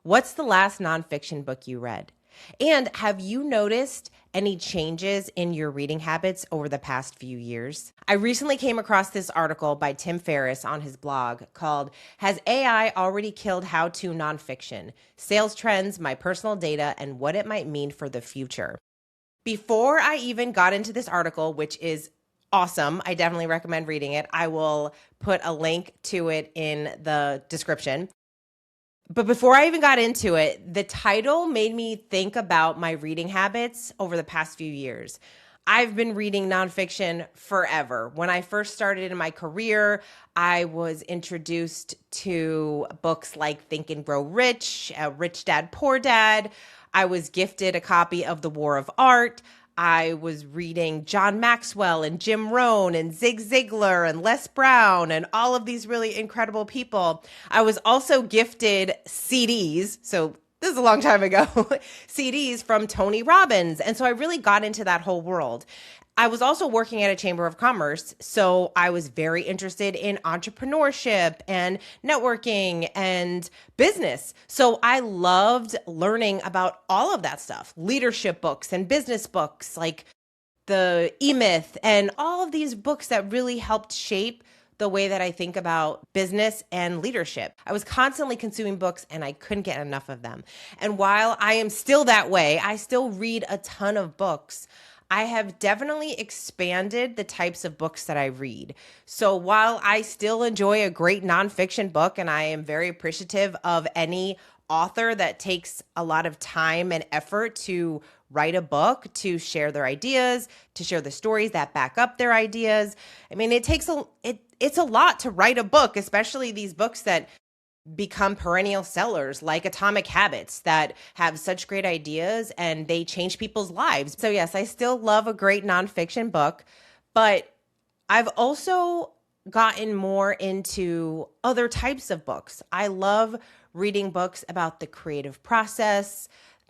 What's the last nonfiction book you read? And have you noticed any changes in your reading habits over the past few years? I recently came across this article by Tim Ferriss on his blog called Has AI Already Killed How to Nonfiction? Sales Trends, My Personal Data, and What It Might Mean for the Future. Before I even got into this article, which is awesome, I definitely recommend reading it. I will put a link to it in the description. But before I even got into it, the title made me think about my reading habits over the past few years. I've been reading nonfiction forever. When I first started in my career, I was introduced to books like Think and Grow Rich, Rich Dad, Poor Dad. I was gifted a copy of The War of Art. I was reading John Maxwell and Jim Rohn and Zig Ziglar and Les Brown and all of these really incredible people. I was also gifted CDs. So this is a long time ago, CDs from Tony Robbins. And so I really got into that whole world. I was also working at a chamber of commerce, so I was very interested in entrepreneurship and networking and business. So I loved learning about all of that stuff, leadership books and business books like the E-Myth and all of these books that really helped shape the way that I think about business and leadership. I was constantly consuming books and I couldn't get enough of them. And while I am still that way, I still read a ton of books. I have definitely expanded the types of books that I read. So while I still enjoy a great nonfiction book, and I am very appreciative of any author that takes a lot of time and effort to write a book, to share their ideas, to share the stories that back up their ideas. I mean, it's a lot to write a book, especially these books that become perennial sellers like Atomic Habits that have such great ideas and they change people's lives. So yes, I still love a great nonfiction book, but I've also gotten more into other types of books. I love reading books about the creative process,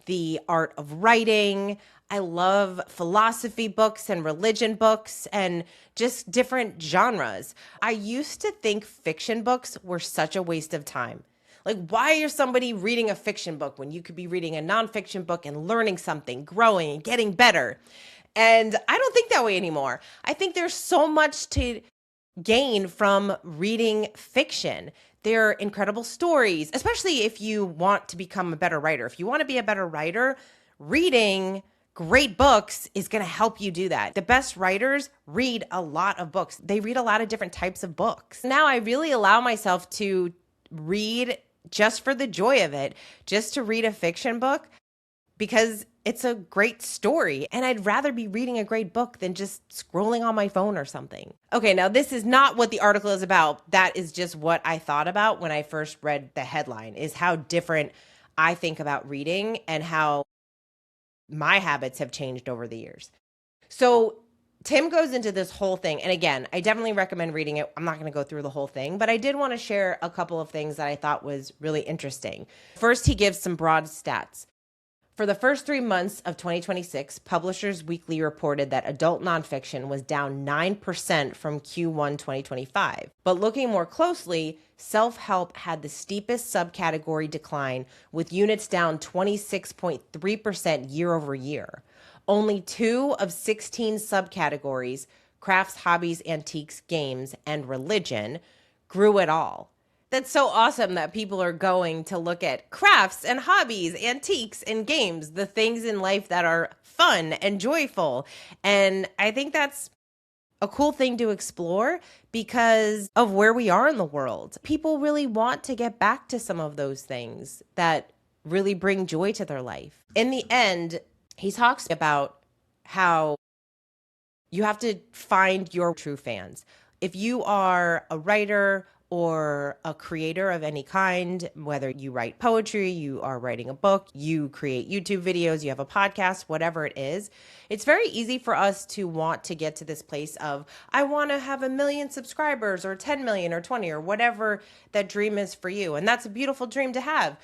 the art of writing. I love philosophy books and religion books and just different genres. I used to think fiction books were such a waste of time. Like, why is somebody reading a fiction book when you could be reading a nonfiction book and learning something, growing, and getting better? And I don't think that way anymore. I think there's so much to gain from reading fiction. They're incredible stories, especially if you want to become a better writer. If you want to be a better writer, reading great books is going to help you do that. The best writers read a lot of books. They read a lot of different types of books. Now I really allow myself to read just for the joy of it, just to read a fiction book because it's a great story. And I'd rather be reading a great book than just scrolling on my phone or something. Okay, now this is not what the article is about. That is just what I thought about when I first read the headline, is how different I think about reading and how my habits have changed over the years. So Tim goes into this whole thing. And again, I definitely recommend reading it. I'm not going to go through the whole thing, but I did want to share a couple of things that I thought was really interesting. First, he gives some broad stats. For the first 3 months of 2026, Publishers Weekly reported that adult nonfiction was down 9% from Q1 2025. But looking more closely, self-help had the steepest subcategory decline, with units down 26.3% year over year. Only 2 of 16 subcategories, crafts, hobbies, antiques, games, and religion, grew at all. That's so awesome that people are going to look at crafts and hobbies, antiques and games, the things in life that are fun and joyful. And I think that's a cool thing to explore because of where we are in the world. People really want to get back to some of those things that really bring joy to their life. In the end, he talks about how you have to find your true fans. If you are a writer or a creator of any kind, whether you write poetry, you are writing a book, you create YouTube videos, you have a podcast, whatever it is, it's very easy for us to want to get to this place of, I want to have 1 million subscribers or 10 million or 20 or whatever that dream is for you. And that's a beautiful dream to have.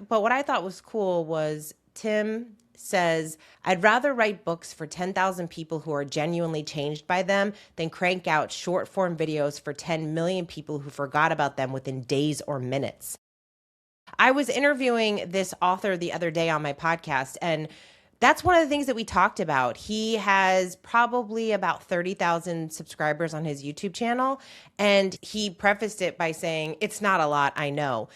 But what I thought was cool was Tim says, I'd rather write books for 10,000 people who are genuinely changed by them than crank out short form videos for 10 million people who forgot about them within days or minutes. I was interviewing this author the other day on my podcast, and that's one of the things that we talked about. He has probably about 30,000 subscribers on his YouTube channel, and he prefaced it by saying, "It's not a lot, I know."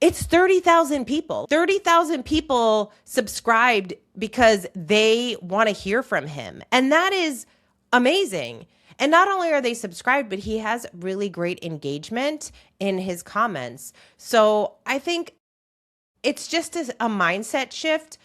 It's 30,000 people. 30,000 people subscribed because they want to hear from him. And that is amazing. And not only are they subscribed, but he has really great engagement in his comments. So I think it's just a mindset shift,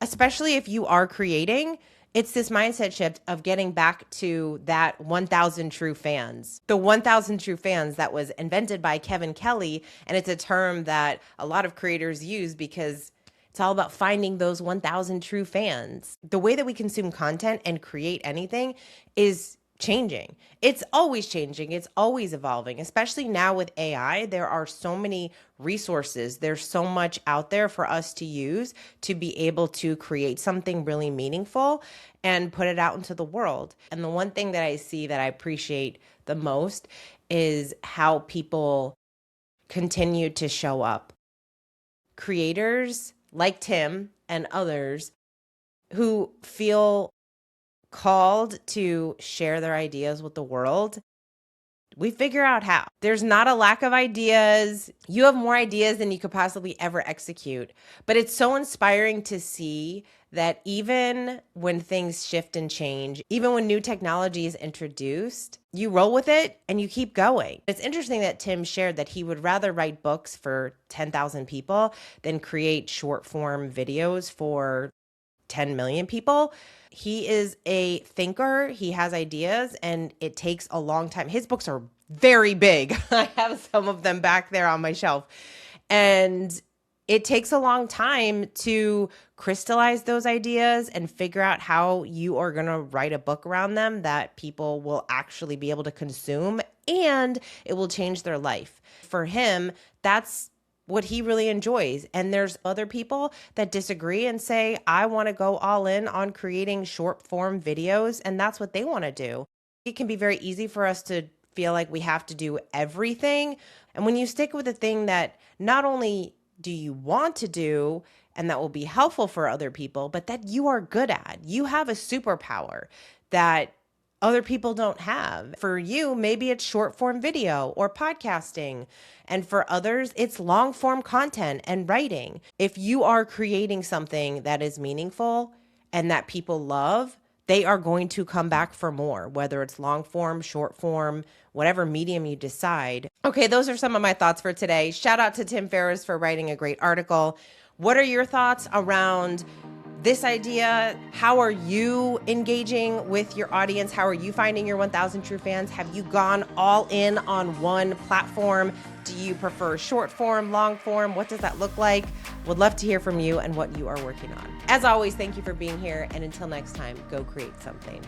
especially if you are creating. It's this mindset shift of getting back to that 1,000 true fans. The 1,000 true fans that was invented by Kevin Kelly, and it's a term that a lot of creators use because it's all about finding those 1,000 true fans. The way that we consume content and create anything is changing. It's always changing. It's always evolving, especially now with AI. There are so many resources. There's so much out there for us to use to be able to create something really meaningful and put it out into the world. And the one thing that I see that I appreciate the most is how people continue to show up. Creators like Tim and others who feel called to share their ideas with the world, we figure out how. There's not a lack of ideas. You have more ideas than you could possibly ever execute. But it's so inspiring to see that even when things shift and change, even when new technology is introduced, you roll with it and you keep going. It's interesting that Tim shared that he would rather write books for 10,000 people than create short form videos for 10 million people. He is a thinker. He has ideas, and it takes a long time. His books are very big. I have some of them back there on my shelf. And it takes a long time to crystallize those ideas and figure out how you are going to write a book around them that people will actually be able to consume, and it will change their life. For him, that's what he really enjoys. And there's other people that disagree and say, I want to go all in on creating short form videos, and that's what they want to do. It can be very easy for us to feel like we have to do everything. And when you stick with the thing that not only do you want to do and that will be helpful for other people, but that you are good at, you have a superpower that other people don't have. For you, maybe it's short form video or podcasting. And for others, it's long form content and writing. If you are creating something that is meaningful and that people love, they are going to come back for more, whether it's long form, short form, whatever medium you decide. Okay, those are some of my thoughts for today. Shout out to Tim Ferriss for writing a great article. What are your thoughts around this idea? How are you engaging with your audience? How are you finding your 1,000 true fans? Have you gone all in on one platform? Do you prefer short form, long form? What does that look like? Would love to hear from you and what you are working on. As always, thank you for being here. And until next time, go create something.